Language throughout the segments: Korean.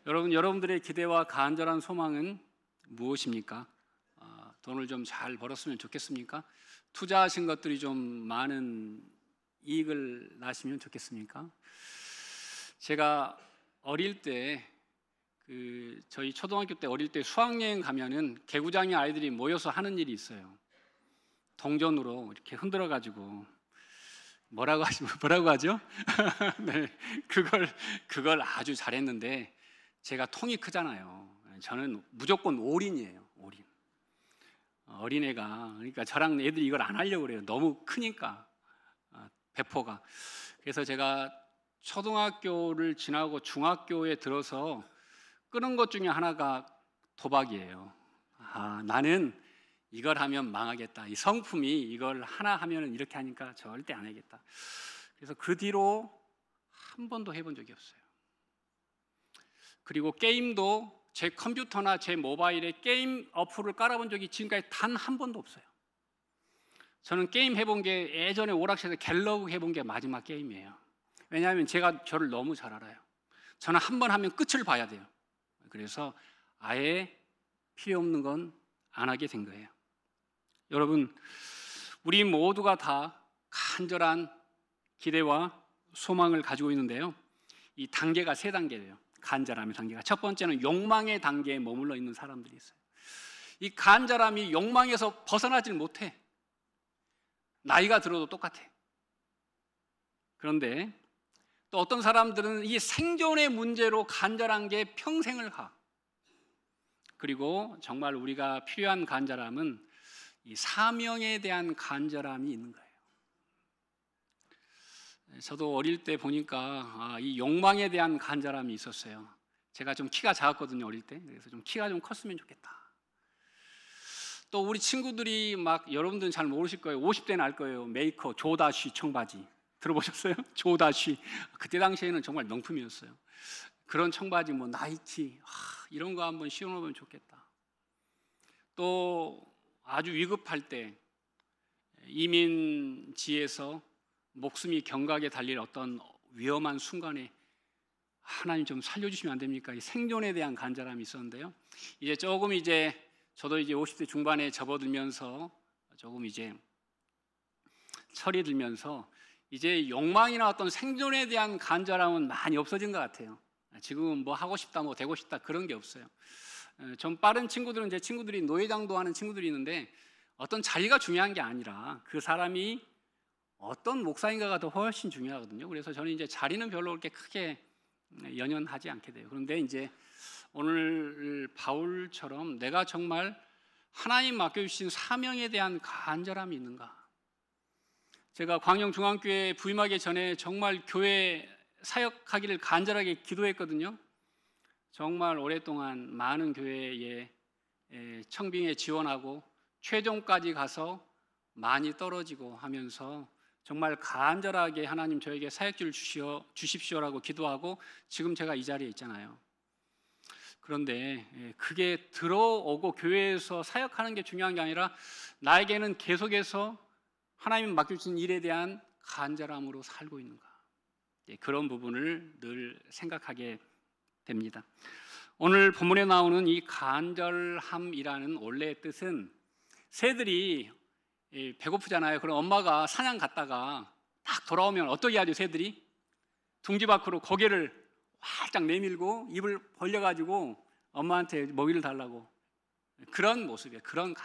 여러분들의 기대와 간절한 소망은 무엇입니까? 돈을 좀 잘 벌었으면 좋겠습니까? 투자하신 것들이 좀 많은 이익을 나시면 좋겠습니까? 제가 어릴 때 저희 초등학교 때 어릴 때 수학여행 가면은 개구장의 아이들이 모여서 하는 일이 있어요. 동전으로 이렇게 흔들어 가지고 뭐라고 하죠? 네, 그걸 아주 잘했는데 제가 통이 크잖아요. 저는 무조건 올인이에요. 올인. 어린애가 그러니까 저랑 애들이 이걸 안 하려고 그래요. 너무 크니까 배포가. 그래서 제가 초등학교를 지나고 중학교에 들어서 끄는 것 중에 하나가 도박이에요. 나는 이걸 하면 망하겠다. 이 성품이 이걸 하나 하면은 이렇게 하니까 절대 안 하겠다. 그래서 그 뒤로 한 번도 해본 적이 없어요. 그리고 게임도 제 컴퓨터나 제 모바일에 게임 어플을 깔아본 적이 지금까지 단 한 번도 없어요. 저는 게임 해본 게 예전에 오락실에서 갤러그 해본 게 마지막 게임이에요. 왜냐하면 제가 저를 너무 잘 알아요. 저는 한 번 하면 끝을 봐야 돼요. 그래서 아예 필요 없는 건 안 하게 된 거예요. 여러분, 우리 모두가 다 간절한 기대와 소망을 가지고 있는데요. 이 단계가 세 단계예요. 간절함의 단계가. 첫 번째는 욕망의 단계에 머물러 있는 사람들이 있어요. 이 간절함이 욕망에서 벗어나질 못해. 나이가 들어도 똑같아. 그런데 또 어떤 사람들은 이 생존의 문제로 간절한 게 평생을 가. 그리고 정말 우리가 필요한 간절함은 이 사명에 대한 간절함이 있는 거예요. 저도 어릴 때 보니까 이 욕망에 대한 간절함이 있었어요. 제가 좀 키가 작았거든요, 어릴 때. 그래서 좀 키가 좀 컸으면 좋겠다. 또 우리 친구들이 막, 여러분들은 잘 모르실 거예요. 50대는 알 거예요. 메이커 조다쉬 청바지 들어보셨어요? 조다쉬. 그때 당시에는 정말 명품이었어요. 그런 청바지, 뭐 나이키, 이런 거 한번 씌워놓으면 좋겠다. 또 아주 위급할 때 이민지에서 목숨이 경각에 달릴 어떤 위험한 순간에 하나님 좀 살려주시면 안 됩니까? 이 생존에 대한 간절함이 있었는데요. 이제 저도 이제 50대 중반에 접어들면서 조금 이제 철이 들면서 이제 욕망이나 어떤 생존에 대한 간절함은 많이 없어진 것 같아요. 지금은 뭐 하고 싶다, 뭐 되고 싶다 그런 게 없어요. 좀 빠른 친구들은 제 친구들이 노회장도 하는 친구들이 있는데 어떤 자리가 중요한 게 아니라 그 사람이 어떤 목사인가가 더 훨씬 중요하거든요. 그래서 저는 이제 자리는 별로 그렇게 크게 연연하지 않게 돼요. 그런데 이제 오늘 바울처럼 내가 정말 하나님 맡겨주신 사명에 대한 간절함이 있는가? 제가 광영중앙교회 부임하기 전에 정말 교회 사역하기를 간절하게 기도했거든요. 정말 오랫동안 많은 교회에 청빙에 지원하고 최종까지 가서 많이 떨어지고 하면서 정말 간절하게 하나님 저에게 사역지를 주십시오라고 기도하고 지금 제가 이 자리에 있잖아요. 그런데 그게 들어오고 교회에서 사역하는 게 중요한 게 아니라 나에게는 계속해서 하나님 맡겨주신 일에 대한 간절함으로 살고 있는가, 그런 부분을 늘 생각하게 됩니다. 오늘 본문에 나오는 이 간절함이라는 원래의 뜻은 새들이 배고프잖아요. 그럼 엄마가 사냥 갔다가 딱 돌아오면 어떻게 하죠? 새들이 둥지 밖으로 고개를 활짝 내밀고 입을 벌려가지고 엄마한테 먹이를 달라고, 그런 모습이에요. 그런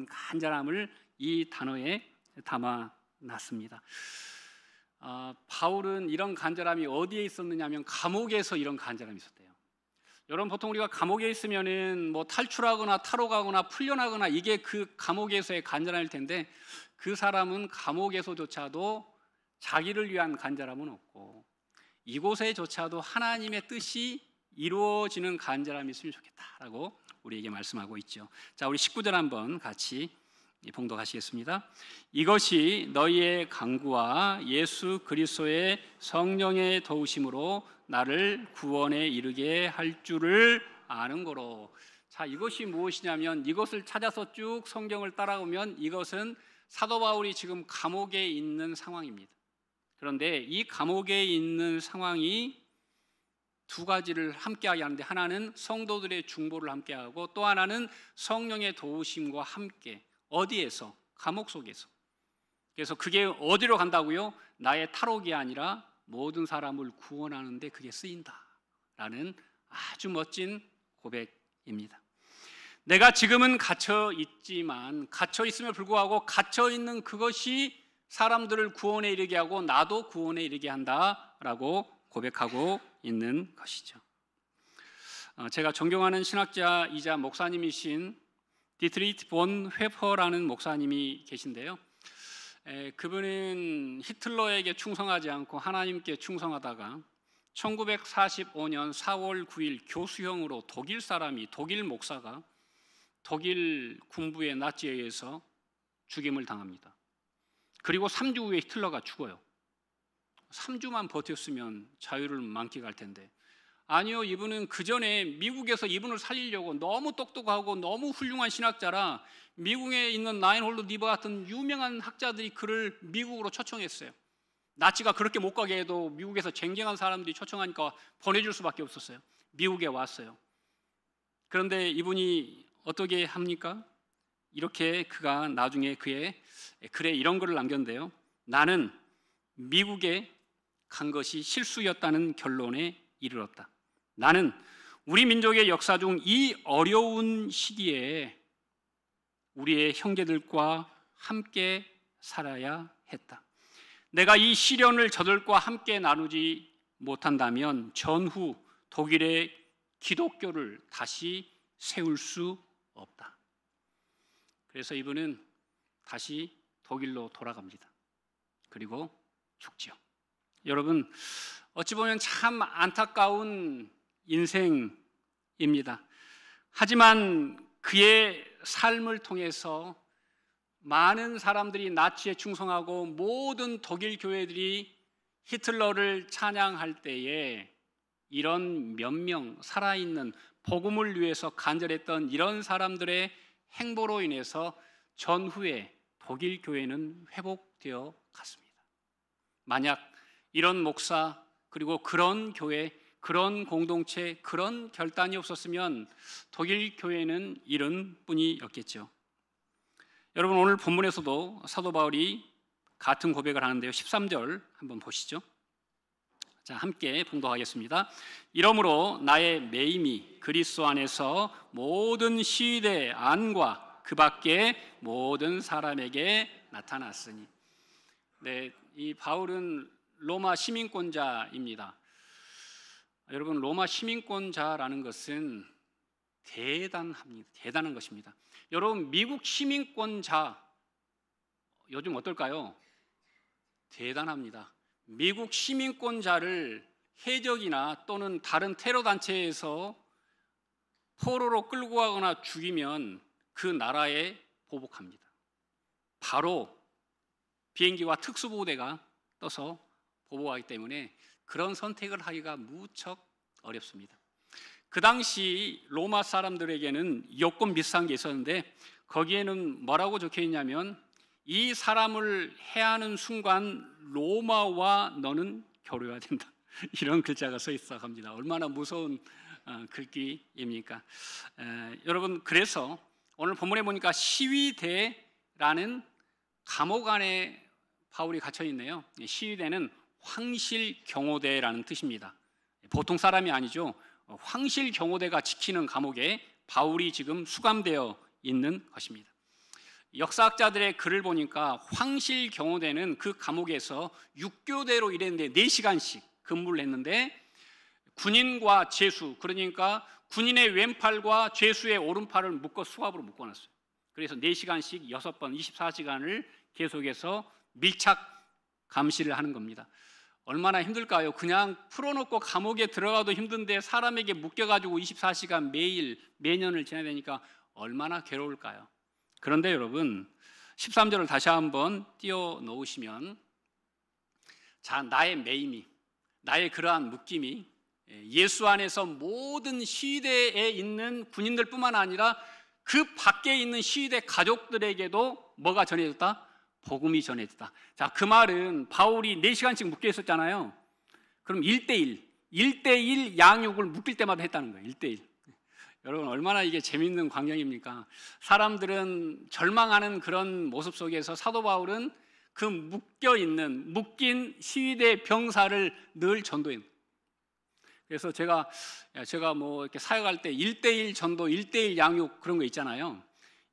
간절함을 이 단어에 담아놨습니다. 바울은 이런 간절함이 어디에 있었느냐면 감옥에서 이런 간절함이 있었대요. 여러분, 보통 우리가 감옥에 있으면은 뭐 탈출하거나 탈옥하거나 풀려나거나 이게 그 감옥에서의 간절함일 텐데 그 사람은 감옥에서조차도 자기를 위한 간절함은 없고 이곳에조차도 하나님의 뜻이 이루어지는 간절함이 있으면 좋겠다라고 우리에게 말씀하고 있죠. 자, 우리 19절 한번 같이 봉독하시겠습니다. 이것이 너희의 강구와 예수 그리스도의 성령의 도우심으로 나를 구원에 이르게 할 줄을 아는 거로. 자, 이것이 무엇이냐면 이것을 찾아서 쭉 성경을 따라오면 이것은 사도 바울이 지금 감옥에 있는 상황입니다. 그런데 이 감옥에 있는 상황이 두 가지를 함께하게 하는데, 하나는 성도들의 중보를 함께하고 또 하나는 성령의 도우심과 함께. 어디에서? 감옥 속에서. 그래서 그게 어디로 간다고요? 나의 탈옥이 아니라 모든 사람을 구원하는 데 그게 쓰인다라는 아주 멋진 고백입니다. 내가 지금은 갇혀 있지만, 갇혀 있음에 불구하고 갇혀 있는 그것이 사람들을 구원에 이르게 하고 나도 구원에 이르게 한다라고 고백하고 있는 것이죠. 제가 존경하는 신학자이자 목사님이신 디트리히 본 회퍼라는 목사님이 계신데요. 그분은 히틀러에게 충성하지 않고 하나님께 충성하다가 1945년 4월 9일 교수형으로 독일 목사가 독일 군부의 나치에 의해서 죽임을 당합니다. 그리고 3주 후에 히틀러가 죽어요. 3주만 버텼으면 자유를 만끽할 텐데, 아니요, 이분은 그 전에 미국에서 이분을 살리려고 너무 똑똑하고 너무 훌륭한 신학자라 미국에 있는 라인홀드 니버 같은 유명한 학자들이 그를 미국으로 초청했어요. 나치가 그렇게 못 가게 해도 미국에서 쟁쟁한 사람들이 초청하니까 보내줄 수밖에 없었어요. 미국에 왔어요. 그런데 이분이 어떻게 합니까? 이렇게 그가 나중에 그의 글에 이런 글을 남겼는데요. 나는 미국에 간 것이 실수였다는 결론에 이르렀다. 나는 우리 민족의 역사 중 이 어려운 시기에 우리의 형제들과 함께 살아야 했다. 내가 이 시련을 저들과 함께 나누지 못한다면 전후 독일의 기독교를 다시 세울 수 없다. 그래서 이분은 다시 독일로 돌아갑니다. 그리고 죽지요. 여러분, 어찌 보면 참 안타까운 인생입니다. 하지만 그의 삶을 통해서 많은 사람들이 나치에 충성하고 모든 독일 교회들이 히틀러를 찬양할 때에 이런 몇 명 살아있는 복음을 위해서 간절했던 이런 사람들의 행보로 인해서 전후에 독일 교회는 회복되어 갔습니다. 만약 이런 목사, 그리고 그런 교회, 그런 공동체, 그런 결단이 없었으면 독일 교회는 이런 뿐이었겠죠. 여러분, 오늘 본문에서도 사도 바울이 같은 고백을 하는데요. 13절 한번 보시죠. 자, 함께 봉독하겠습니다. 이러므로 나의 매임이 그리스도 안에서 모든 시대 안과 그 밖에 모든 사람에게 나타났으니. 네, 이 바울은 로마 시민권자입니다. 여러분, 로마 시민권자라는 것은 대단한 것입니다. 여러분, 미국 시민권자 요즘 어떨까요? 대단합니다. 미국 시민권자를 해적이나 또는 다른 테러 단체에서 포로로 끌고 가거나 죽이면 그 나라에 보복합니다. 바로 비행기와 특수부대가 떠서 보복하기 때문에 그런 선택을 하기가 무척 어렵습니다. 그 당시 로마 사람들에게는 여권 비슷한 게 있었는데 거기에는 뭐라고 적혀 있냐면, 이 사람을 해하는 순간 로마와 너는 교류해야 된다, 이런 글자가 써 있어 합니다. 얼마나 무서운 글귀입니까? 여러분, 그래서 오늘 본문에 보니까 시위대라는 감옥 안에 바울이 갇혀 있네요. 시위대는 황실경호대라는 뜻입니다. 보통 사람이 아니죠. 황실경호대가 지키는 감옥에 바울이 지금 수감되어 있는 것입니다. 역사학자들의 글을 보니까 황실경호대는 그 감옥에서 6교대로 일했는데 4시간씩 근무를 했는데, 군인과 죄수, 그러니까 군인의 왼팔과 죄수의 오른팔을 수갑으로 묶어놨어요. 그래서 4시간씩 6번 24시간을 계속해서 밀착 감시를 하는 겁니다. 얼마나 힘들까요? 그냥 풀어놓고 감옥에 들어가도 힘든데 사람에게 묶여가지고 24시간 매일 매년을 지내야 되니까 얼마나 괴로울까요? 그런데 여러분, 13절을 다시 한번 띄워 놓으시면, 자, 나의 매임이, 나의 그러한 묶임이 예수 안에서 모든 시대에 있는 군인들뿐만 아니라 그 밖에 있는 시대 가족들에게도 뭐가 전해졌다? 복음이 전해졌다. 자, 그 말은 바울이 4시간씩 묶여 있었잖아요. 그럼 1대1, 1대1 양육을 묶일 때마다 했다는 거예요. 1대1. 여러분 얼마나 이게 재밌는 광경입니까? 사람들은 절망하는 그런 모습 속에서 사도 바울은 그 묶인 시위대 병사를 늘 전도해요. 그래서 제가 뭐 이렇게 사역할 때 1대1 전도, 1대1 양육 그런 거 있잖아요.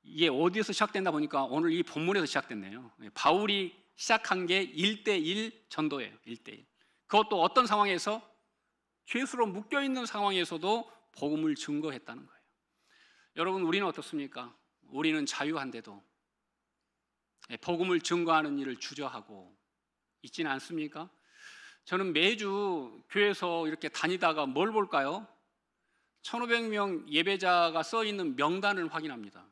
이게 어디에서 시작된다 보니까 오늘 이 본문에서 시작됐네요. 바울이 시작한 게 1대1 전도예요. 1대1. 그것도 어떤 상황에서? 죄수로 묶여있는 상황에서도 복음을 증거했다는 거예요. 여러분 우리는 어떻습니까? 우리는 자유한데도 복음을 증거하는 일을 주저하고 있지는 않습니까? 저는 매주 교회에서 이렇게 다니다가 뭘 볼까요? 1500명 예배자가 써있는 명단을 확인합니다.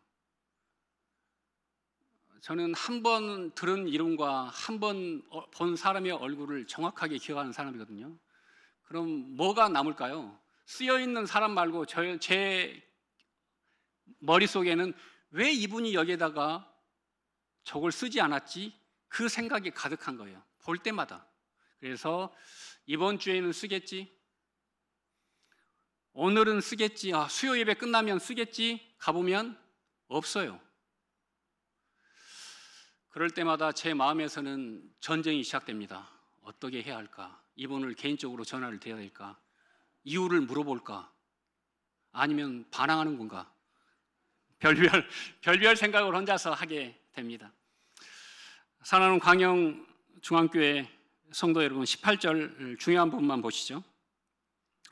저는 한 번 들은 이름과 한 번 본 사람의 얼굴을 정확하게 기억하는 사람이거든요. 그럼 뭐가 남을까요? 쓰여있는 사람 말고 제 머릿속에는 왜 이분이 여기에다가 저걸 쓰지 않았지? 그 생각이 가득한 거예요. 볼 때마다. 그래서 이번 주에는 쓰겠지? 오늘은 쓰겠지? 수요 예배 끝나면 쓰겠지? 가보면 없어요. 그럴 때마다 제 마음에서는 전쟁이 시작됩니다. 어떻게 해야 할까? 이분을 개인적으로 전화를 드려야 될까? 이유를 물어볼까? 아니면 반항하는 건가? 별별 생각을 혼자서 하게 됩니다. 사랑하는 광영 중앙교회 성도 여러분, 18절 중요한 부분만 보시죠.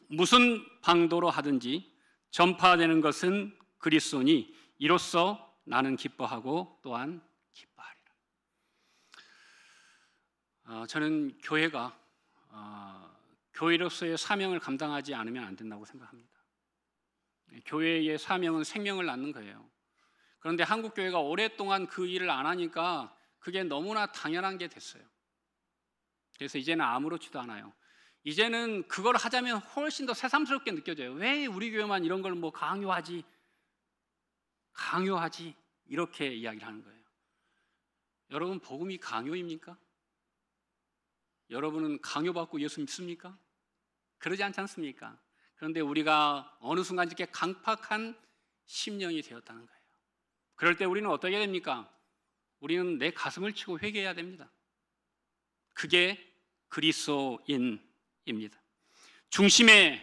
무슨 방도로 하든지 전파되는 것은 그리스도니 이로써 나는 기뻐하고 또한 기뻐하리라. 저는 교회가 교회로서의 사명을 감당하지 않으면 안 된다고 생각합니다. 교회의 사명은 생명을 낳는 거예요. 그런데 한국 교회가 오랫동안 그 일을 안 하니까 그게 너무나 당연한 게 됐어요. 그래서 이제는 아무렇지도 않아요. 이제는 그걸 하자면 훨씬 더 새삼스럽게 느껴져요. 왜 우리 교회만 이런 걸 뭐 강요하지 이렇게 이야기를 하는 거예요. 여러분 복음이 강요입니까? 여러분은 강요받고 예수 믿습니까? 그러지 않지 않습니까? 그런데 우리가 어느 순간 이렇게 강팍한 심령이 되었다는 거예요. 그럴 때 우리는 어떻게 됩니까? 우리는 내 가슴을 치고 회개해야 됩니다. 그게 그리스도인입니다. 중심에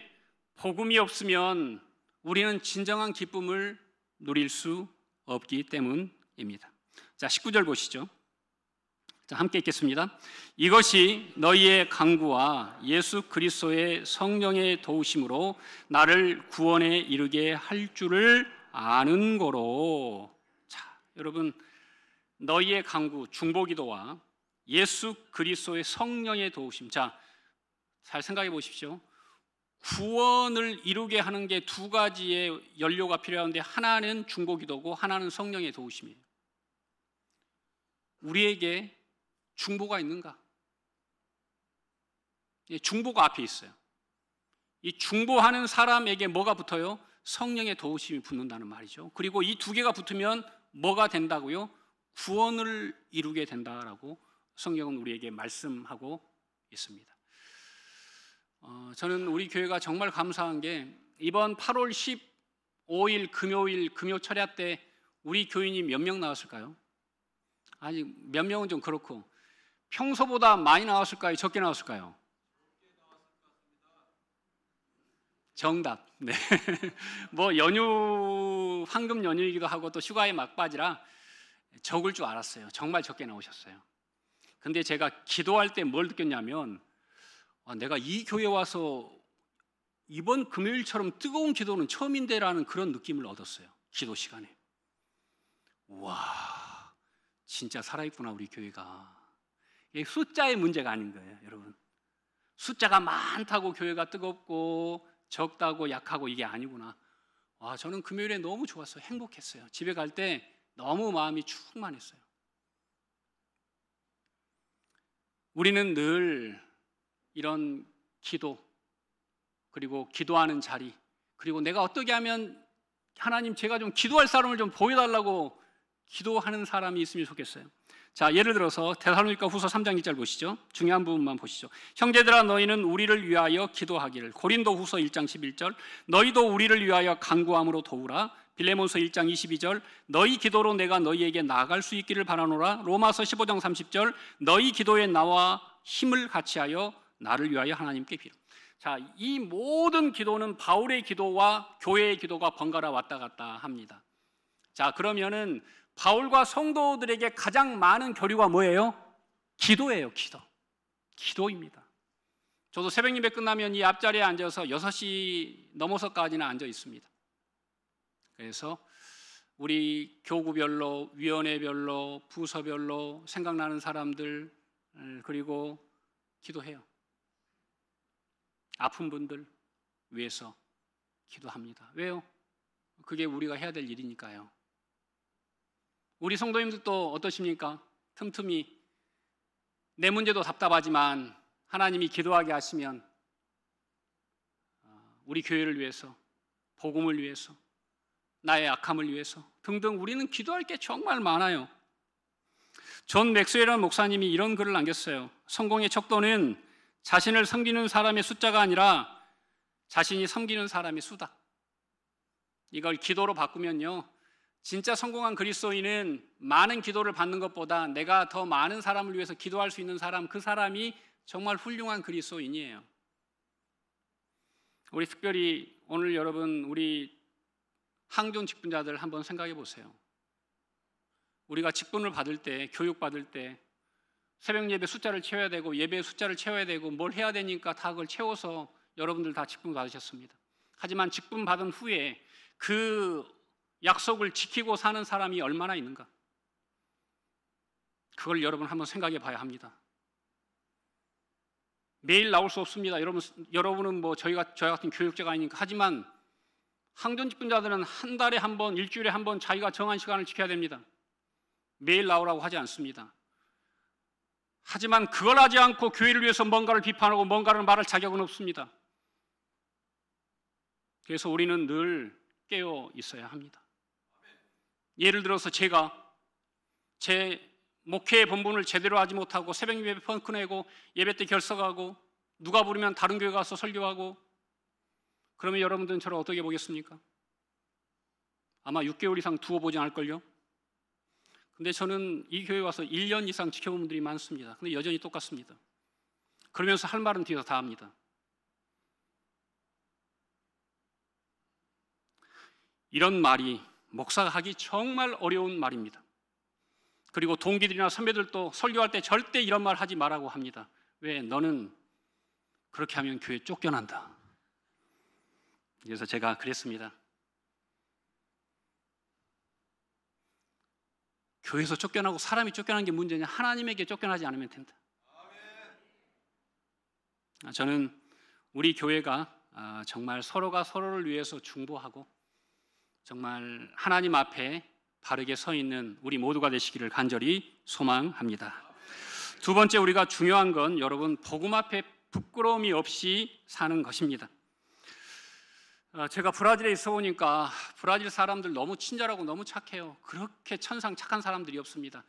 복음이 없으면 우리는 진정한 기쁨을 누릴 수 없기 때문입니다. 자, 19절 보시죠. 자, 함께 읽겠습니다. 이것이 너희의 강구와 예수 그리스도의 성령의 도우심으로 나를 구원에 이르게 할 줄을 아는 거로. 자, 여러분 너희의 강구, 중보기도와 예수 그리스도의 성령의 도우심. 자, 잘 생각해 보십시오. 구원을 이루게 하는 게 두 가지의 연료가 필요한데 하나는 중보기도고 하나는 성령의 도우심이에요. 우리에게 중보가 있는가? 중보가 앞에 있어요. 이 중보하는 사람에게 뭐가 붙어요? 성령의 도우심이 붙는다는 말이죠. 그리고 이 두 개가 붙으면 뭐가 된다고요? 구원을 이루게 된다라고 성경은 우리에게 말씀하고 있습니다. 저는 우리 교회가 정말 감사한 게 이번 8월 15일 금요일 금요 철야 때 우리 교인이 몇 명 나왔을까요? 아니 몇 명은 좀 그렇고 평소보다 많이 나왔을까요? 적게 나왔을까요? 정답. 네. 뭐 연휴 황금 연휴이기도 하고 또 휴가의 막바지라 적을 줄 알았어요. 정말 적게 나오셨어요. 근데 제가 기도할 때 뭘 느꼈냐면 내가 이 교회 와서 이번 금요일처럼 뜨거운 기도는 처음인데라는 그런 느낌을 얻었어요. 기도 시간에. 와, 진짜 살아있구나 우리 교회가. 이게 숫자의 문제가 아닌 거예요, 여러분. 숫자가 많다고 교회가 뜨겁고 적다고 약하고 이게 아니구나. 와, 저는 금요일에 너무 좋았어요. 행복했어요. 집에 갈 때 너무 마음이 충만했어요. 우리는 늘 이런 기도, 그리고 기도하는 자리, 그리고 내가 어떻게 하면 하나님 제가 좀 기도할 사람을 좀 보여달라고 기도하는 사람이 있으면 좋겠어요. 자, 예를 들어서 데살로니가 후서 3장 1절 보시죠. 중요한 부분만 보시죠. 형제들아 너희는 우리를 위하여 기도하기를. 고린도 후서 1장 11절 너희도 우리를 위하여 간구함으로 도우라. 빌레몬서 1장 22절 너희 기도로 내가 너희에게 나아갈 수 있기를 바라노라. 로마서 15장 30절 너희 기도에 나와 힘을 같이하여 나를 위하여 하나님께 비라. 자, 이 모든 기도는 바울의 기도와 교회의 기도가 번갈아 왔다 갔다 합니다. 자, 그러면은 바울과 성도들에게 가장 많은 교류가 뭐예요? 기도예요. 기도입니다. 저도 새벽 예배 끝나면 이 앞자리에 앉아서 6시 넘어서까지는 앉아 있습니다. 그래서 우리 교구별로, 위원회별로, 부서별로 생각나는 사람들 그리고 기도해요. 아픈 분들 위해서 기도합니다. 왜요? 그게 우리가 해야 될 일이니까요. 우리 성도님들도 어떠십니까? 틈틈이 내 문제도 답답하지만 하나님이 기도하게 하시면 우리 교회를 위해서, 복음을 위해서, 나의 악함을 위해서 등등 우리는 기도할 게 정말 많아요. 존 맥스웰이라는 목사님이 이런 글을 남겼어요. 성공의 척도는 자신을 섬기는 사람의 숫자가 아니라 자신이 섬기는 사람의 수다. 이걸 기도로 바꾸면요, 진짜 성공한 그리스도인은 많은 기도를 받는 것보다 내가 더 많은 사람을 위해서 기도할 수 있는 사람, 그 사람이 정말 훌륭한 그리스도인이에요. 우리 특별히 오늘 여러분 우리 항존 직분자들 한번 생각해 보세요. 우리가 직분을 받을 때, 교육 받을 때 새벽 예배 숫자를 채워야 되고 예배 숫자를 채워야 되고 뭘 해야 되니까 다 그걸 채워서 여러분들 다 직분 받으셨습니다. 하지만 직분 받은 후에 그 약속을 지키고 사는 사람이 얼마나 있는가? 그걸 여러분 한번 생각해 봐야 합니다. 매일 나올 수 없습니다. 여러분은 뭐 저희 같은 교육자가 아니니까. 하지만 항존 직분자들은 한 달에 한 번, 일주일에 한 번 자기가 정한 시간을 지켜야 됩니다. 매일 나오라고 하지 않습니다. 하지만 그걸 하지 않고 교회를 위해서 뭔가를 비판하고 뭔가를 말할 자격은 없습니다. 그래서 우리는 늘 깨어 있어야 합니다. 예를 들어서 제가 제 목회의 본분을 제대로 하지 못하고 새벽 예배 펑크 내고 예배 때 결석하고 누가 부르면 다른 교회 가서 설교하고 그러면 여러분들은 저를 어떻게 보겠습니까? 아마 6개월 이상 두어 보지 않을걸요? 근데 저는 이 교회 와서 1년 이상 지켜본 분들이 많습니다. 근데 여전히 똑같습니다. 그러면서 할 말은 뒤에서 다 합니다. 이런 말이 목사가 하기 정말 어려운 말입니다. 그리고 동기들이나 선배들도 설교할 때 절대 이런 말 하지 말라고 합니다. 왜? 너는 그렇게 하면 교회 쫓겨난다. 그래서 제가 그랬습니다. 교회에서 쫓겨나고 사람이 쫓겨나는 게 문제냐? 하나님에게 쫓겨나지 않으면 된다. 저는 우리 교회가 정말 서로가 서로를 위해서 중보하고 정말 하나님 앞에 바르게 서 있는 우리 모두가 되시기를 간절히 소망합니다. 두 번째, 우리가 중요한 건 여러분 복음 앞에 부끄러움이 없이 사는 것입니다. 제가 브라질에 있어 보니까 브라질 사람들 너무 친절하고 너무 착해요. 그렇게 천상 착한 사람들이 없습니다.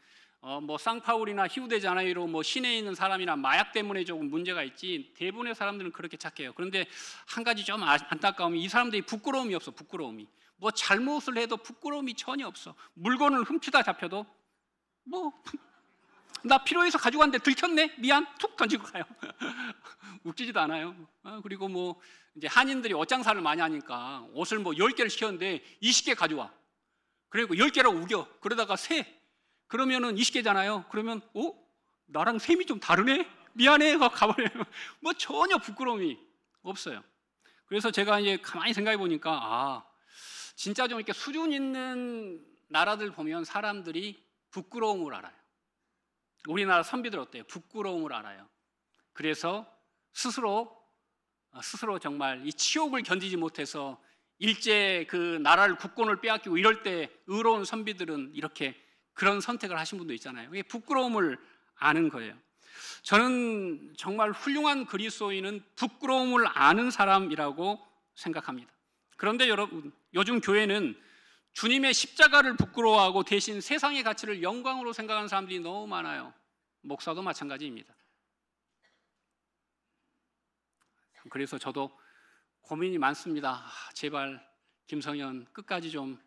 뭐 상파울이나 히우데자네이루 뭐 시내에 있는 사람이나 마약 때문에 조금 문제가 있지 대부분의 사람들은 그렇게 착해요. 그런데 한 가지 좀 안타까움이 이 사람들이 부끄러움이 없어. 부끄러움이. 뭐 잘못을 해도 부끄러움이 전혀 없어. 물건을 훔치다 잡혀도 뭐 나 필요해서 가지고 왔는데 들켰네? 미안. 툭 던지고 가요. 웃기지도 않아요. 그리고 뭐 이제 한인들이 옷장사를 많이 하니까 옷을 뭐 10개를 시켰는데 20개 가져와. 그리고 10개라고 우겨. 그러다가 세. 그러면은 20개잖아요. 그러면 나랑 셈이 좀 다르네? 미안해. 하고 가버려요. 뭐 전혀 부끄러움이 없어요. 그래서 제가 이제 가만히 생각해 보니까 진짜 좀 이렇게 수준 있는 나라들 보면 사람들이 부끄러움을 알아요. 우리나라 선비들 어때요? 부끄러움을 알아요. 그래서 스스로 정말 이 치욕을 견디지 못해서 일제 그 나라를 국권을 빼앗기고 이럴 때 의로운 선비들은 이렇게 그런 선택을 하신 분도 있잖아요. 이게 부끄러움을 아는 거예요. 저는 정말 훌륭한 그리스도인은 부끄러움을 아는 사람이라고 생각합니다. 그런데 여러분, 요즘 교회는 주님의 십자가를 부끄러워하고 대신 세상의 가치를 영광으로 생각하는 사람들이 너무 많아요. 목사도 마찬가지입니다. 그래서 저도 고민이 많습니다. 제발 김성현 끝까지 좀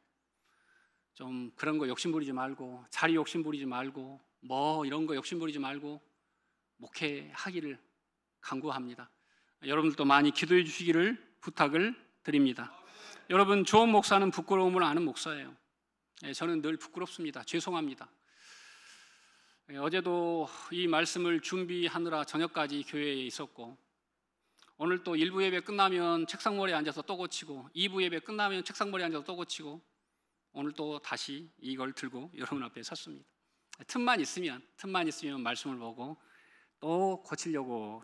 그런 거 욕심부리지 말고, 자리 욕심부리지 말고, 뭐 이런 거 욕심부리지 말고 목회하기를 간구합니다. 여러분들도 많이 기도해 주시기를 부탁을 드립니다. 여러분, 좋은 목사는 부끄러움을 아는 목사예요. 저는 늘 부끄럽습니다. 죄송합니다. 어제도 이 말씀을 준비하느라 저녁까지 교회에 있었고, 오늘 또 1부 예배 끝나면 책상머리에 앉아서 또 고치고, 2부 예배 끝나면 책상머리에 앉아서 또 고치고, 오늘 또 다시 이걸 들고 여러분 앞에 섰습니다. 틈만 있으면 말씀을 보고 또 고치려고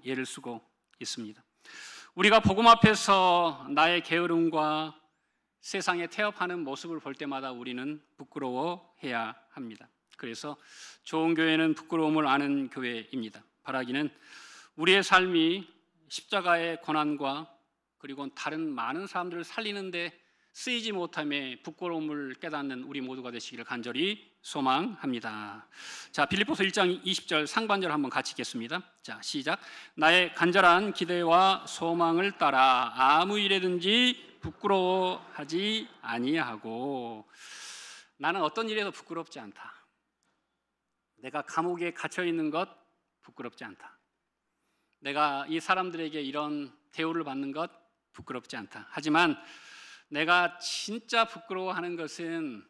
애를 쓰고 있습니다. 우리가 복음 앞에서 나의 게으름과 세상에 태업하는 모습을 볼 때마다 우리는 부끄러워해야 합니다. 그래서 좋은 교회는 부끄러움을 아는 교회입니다. 바라기는 우리의 삶이 십자가의 고난과 그리고 다른 많은 사람들을 살리는데 쓰이지 못함에 부끄러움을 깨닫는 우리 모두가 되시기를 간절히 소망합니다. 자, 빌립보서 1장 20절 상반절 한번 같이 읽겠습니다. 자, 시작. 나의 간절한 기대와 소망을 따라 아무 일에든지 부끄러워하지 아니하고. 나는 어떤 일에도 부끄럽지 않다. 내가 감옥에 갇혀 있는 것 부끄럽지 않다. 내가 이 사람들에게 이런 대우를 받는 것 부끄럽지 않다. 하지만 내가 진짜 부끄러워하는 것은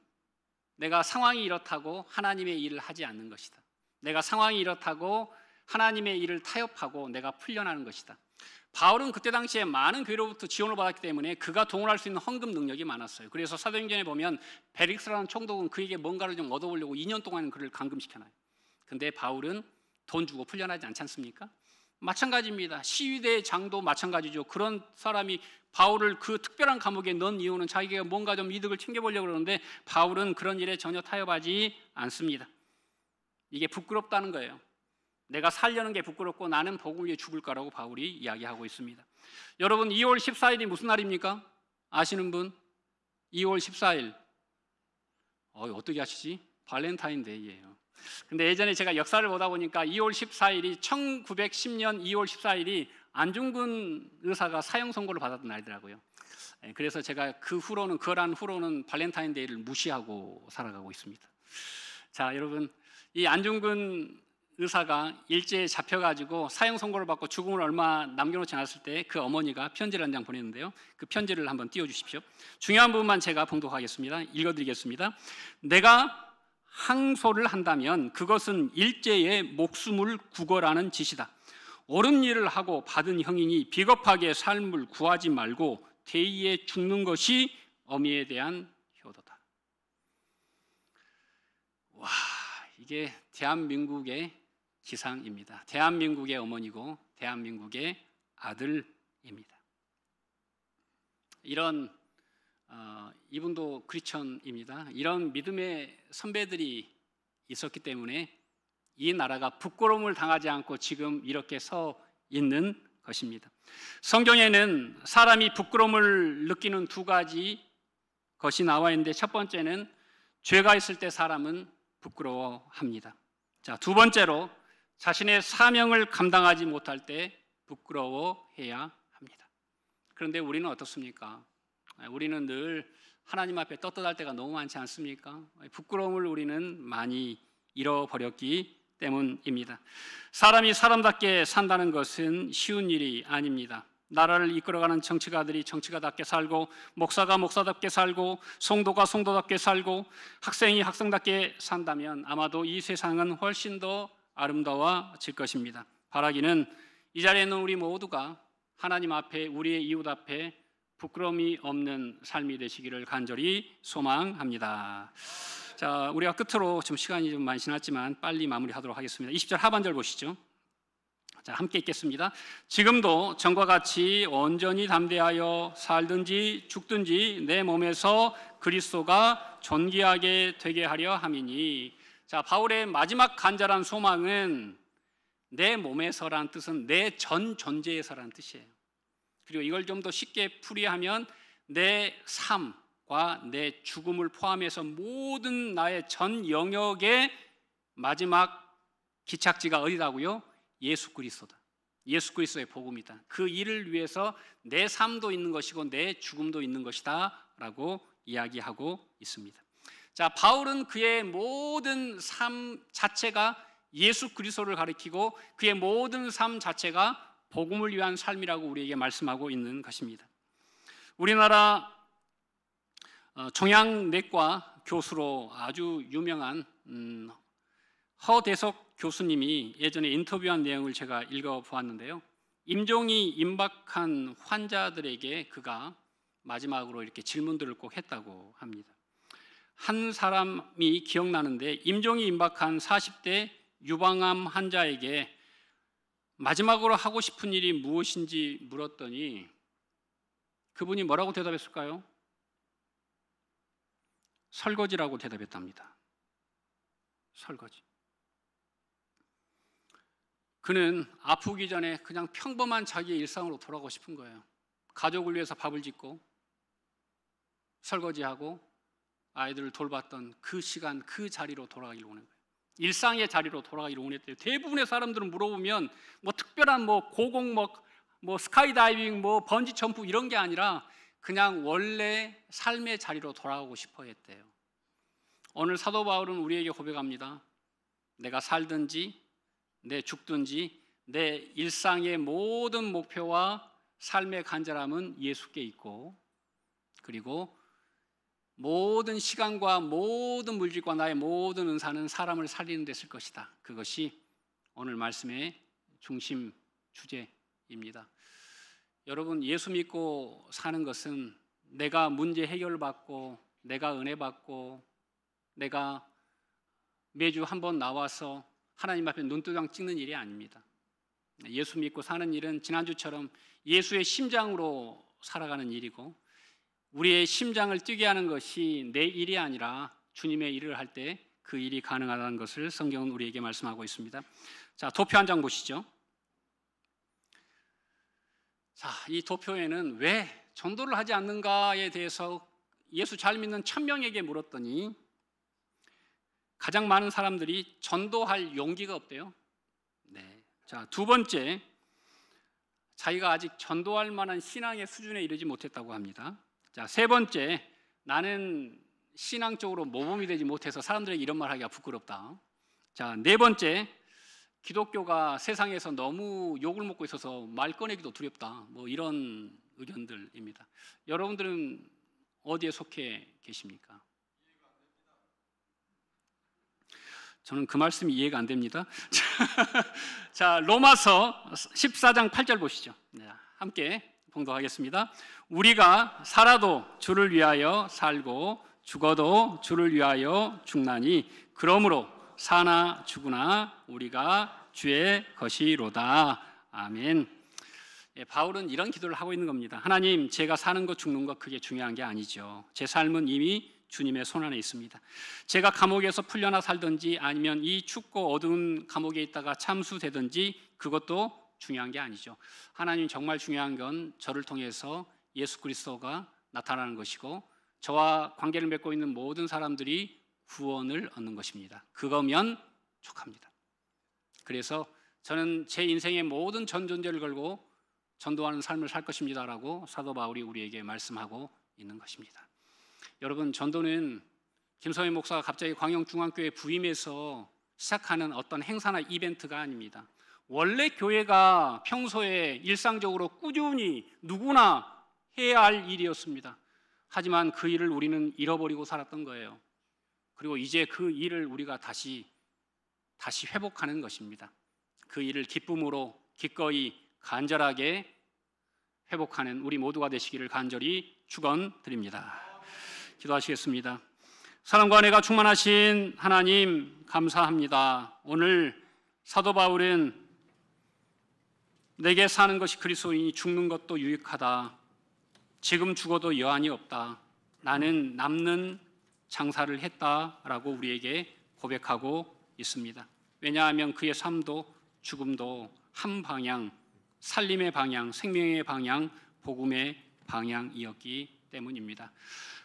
내가 상황이 이렇다고 하나님의 일을 하지 않는 것이다. 내가 상황이 이렇다고 하나님의 일을 타협하고 내가 풀려나는 것이다. 바울은 그때 당시에 많은 교회로부터 지원을 받았기 때문에 그가 동원할 수 있는 헌금 능력이 많았어요. 그래서 사도행전에 보면 베릭스라는 총독은 그에게 뭔가를 좀 얻어보려고 2년 동안 그를 감금시켜놔요. 근데 바울은 돈 주고 풀려나지 않지 않습니까? 마찬가지입니다. 시위대의 장도 마찬가지죠. 그런 사람이 바울을 그 특별한 감옥에 넣은 이유는 자기가 뭔가 좀 이득을 챙겨보려고 그러는데 바울은 그런 일에 전혀 타협하지 않습니다. 이게 부끄럽다는 거예요. 내가 살려는 게 부끄럽고 나는 복음을 위해 죽을까라고 바울이 이야기하고 있습니다. 여러분, 2월 14일이 무슨 날입니까? 아시는 분? 2월 14일 어떻게 아시지? 발렌타인데이예요. 근데 예전에 제가 역사를 보다 보니까 2월 14일이 1910년 2월 14일이 안중근 의사가 사형 선고를 받았던 날이더라고요. 그래서 제가 그날 후로는 발렌타인데이를 무시하고 살아가고 있습니다. 자, 여러분, 이 안중근 의사가 일제에 잡혀가지고 사형 선고를 받고 죽음을 얼마 남겨놓지 않았을 때 그 어머니가 편지를 한 장 보냈는데요. 그 편지를 한번 띄워주십시오. 중요한 부분만 제가 봉독하겠습니다. 읽어드리겠습니다. 내가 항소를 한다면 그것은 일제의 목숨을 구걸하는 짓이다. 옳은 일을 하고 받은 형이니 비겁하게 삶을 구하지 말고 대의에 죽는 것이 어미에 대한 효도다. 와, 이게 대한민국의 기상입니다. 대한민국의 어머니고 대한민국의 아들입니다. 이분도 크리스천입니다. 이런 믿음의 선배들이 있었기 때문에 이 나라가 부끄러움을 당하지 않고 지금 이렇게 서 있는 것입니다. 성경에는 사람이 부끄러움을 느끼는 두 가지 것이 나와 있는데 첫 번째는 죄가 있을 때 사람은 부끄러워합니다. 자, 두 번째로 자신의 사명을 감당하지 못할 때 부끄러워해야 합니다. 그런데 우리는 어떻습니까? 우리는 늘 하나님 앞에 떳떳할 때가 너무 많지 않습니까? 부끄러움을 우리는 많이 잃어버렸기 때문입니다. 사람이 사람답게 산다는 것은 쉬운 일이 아닙니다. 나라를 이끌어가는 정치가들이 정치가답게 살고, 목사가 목사답게 살고, 성도가 성도답게 살고, 학생이 학생답게 산다면 아마도 이 세상은 훨씬 더 아름다워질 것입니다. 바라기는 이 자리에 있는 우리 모두가 하나님 앞에, 우리의 이웃 앞에 부끄러움이 없는 삶이 되시기를 간절히 소망합니다. 자, 우리가 끝으로 좀 시간이 좀 많이 지났지만 빨리 마무리하도록 하겠습니다. 20절 하반절 보시죠. 자, 함께 읽겠습니다. 지금도 전과 같이 온전히 담대하여 살든지 죽든지 내 몸에서 그리스도가 존귀하게 되게 하려 함이니. 자, 바울의 마지막 간절한 소망은 내 몸에서라는 뜻은 내 전 존재에서라는 뜻이에요. 그리고 이걸 좀 더 쉽게 풀이하면 내 삶, 내 죽음을 포함해서 모든 나의 전 영역의 마지막 기착지가 어디라고요? 예수 그리스도다. 예수 그리스도의 복음이다. 그 일을 위해서 내 삶도 있는 것이고 내 죽음도 있는 것이다 라고 이야기하고 있습니다. 자, 바울은 그의 모든 삶 자체가 예수 그리스도를 가리키고 그의 모든 삶 자체가 복음을 위한 삶이라고 우리에게 말씀하고 있는 것입니다. 우리나라 종양내과 교수로 아주 유명한 허대석 교수님이 예전에 인터뷰한 내용을 제가 읽어보았는데요. 임종이 임박한 환자들에게 그가 마지막으로 이렇게 질문들을 꼭 했다고 합니다. 한 사람이 기억나는데 임종이 임박한 40대 유방암 환자에게 마지막으로 하고 싶은 일이 무엇인지 물었더니 그분이 뭐라고 대답했을까요? 설거지라고 대답했답니다. 설거지. 그는 아프기 전에 그냥 평범한 자기의 일상으로 돌아가고 싶은 거예요. 가족을 위해서 밥을 짓고 설거지하고 아이들을 돌봤던 그 시간, 그 자리로 돌아가기를 원한 거예요. 일상의 자리로 돌아가기를 원했대요. 대부분의 사람들은 물어보면 뭐 특별한 고공 스카이다이빙 번지 점프 이런 게 아니라 그냥 원래 삶의 자리로 돌아가고 싶어 했대요. 오늘 사도 바울은 우리에게 고백합니다. 내가 살든지 내 죽든지 내 일상의 모든 목표와 삶의 간절함은 예수께 있고, 그리고 모든 시간과 모든 물질과 나의 모든 은사는 사람을 살리는 데 쓸 것이다. 그것이 오늘 말씀의 중심 주제입니다. 여러분, 예수 믿고 사는 것은 내가 문제 해결받고 내가 은혜 받고 내가 매주 한 번 나와서 하나님 앞에 눈도장 찍는 일이 아닙니다. 예수 믿고 사는 일은 지난주처럼 예수의 심장으로 살아가는 일이고, 우리의 심장을 뛰게 하는 것이 내 일이 아니라 주님의 일을 할 때 그 일이 가능하다는 것을 성경은 우리에게 말씀하고 있습니다. 자, 도표 한 장 보시죠. 자, 이 도표에는 왜 전도를 하지 않는가에 대해서 예수 잘 믿는 1000명에게 물었더니 가장 많은 사람들이 전도할 용기가 없대요. 네. 자, 두 번째, 자기가 아직 전도할 만한 신앙의 수준에 이르지 못했다고 합니다. 자, 세 번째, 나는 신앙적으로 모범이 되지 못해서 사람들에게 이런 말 하기가 부끄럽다. 자, 네 번째, 기독교가 세상에서 너무 욕을 먹고 있어서 말 꺼내기도 두렵다. 이런 의견들입니다. 여러분들은 어디에 속해 계십니까? 저는 그 말씀이 이해가 안 됩니다. 자, 로마서 14장 8절 보시죠. 네, 함께 봉독하겠습니다. 우리가 살아도 주를 위하여 살고 죽어도 주를 위하여 죽나니 그러므로 사나 죽으나 우리가 주의 것이로다. 아멘. 예, 바울은 이런 기도를 하고 있는 겁니다. 하나님, 제가 사는 것 죽는 것 그게 중요한 게 아니죠. 제 삶은 이미 주님의 손안에 있습니다. 제가 감옥에서 풀려나 살든지 아니면 이 춥고 어두운 감옥에 있다가 참수되든지 그것도 중요한 게 아니죠. 하나님, 정말 중요한 건 저를 통해서 예수 그리스도가 나타나는 것이고 저와 관계를 맺고 있는 모든 사람들이 구원을 얻는 것입니다. 그거면 족합니다. 그래서 저는 제 인생의 모든 전 존재를 걸고 전도하는 삶을 살 것입니다라고 사도 바울이 우리에게 말씀하고 있는 것입니다. 여러분, 전도는 김성회 목사가 갑자기 광영중앙교회 부임해서 시작하는 어떤 행사나 이벤트가 아닙니다. 원래 교회가 평소에 일상적으로 꾸준히 누구나 해야 할 일이었습니다. 하지만 그 일을 우리는 잃어버리고 살았던 거예요. 그리고 이제 그 일을 우리가 다시 회복하는 것입니다. 그 일을 기쁨으로 기꺼이 간절하게 회복하는 우리 모두가 되시기를 간절히 축원드립니다. 기도하시겠습니다. 사랑과 은혜가 충만하신 하나님, 감사합니다. 오늘 사도 바울은 내게 사는 것이 그리스도이니 죽는 것도 유익하다. 지금 죽어도 여한이 없다. 나는 남는 장사를 했다라고 우리에게 고백하고 있습니다. 왜냐하면 그의 삶도 죽음도 한 방향, 살림의 방향, 생명의 방향, 복음의 방향이었기 때문입니다.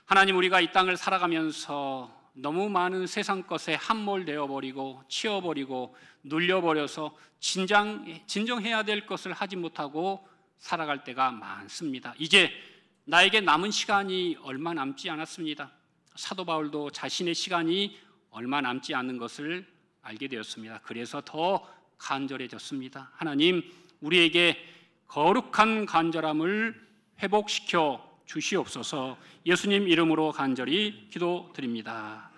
하나님, 우리가 이 땅을 살아가면서 너무 많은 세상 것에 함몰되어 버리고 치여버리고 눌려버려서 진정해야 될 것을 하지 못하고 살아갈 때가 많습니다. 이제 나에게 남은 시간이 얼마 남지 않았습니다. 사도 바울도 자신의 시간이 얼마 남지 않은 것을 알게 되었습니다. 그래서 더 간절해졌습니다. 하나님, 우리에게 거룩한 간절함을 회복시켜 주시옵소서. 예수님 이름으로 간절히 기도드립니다.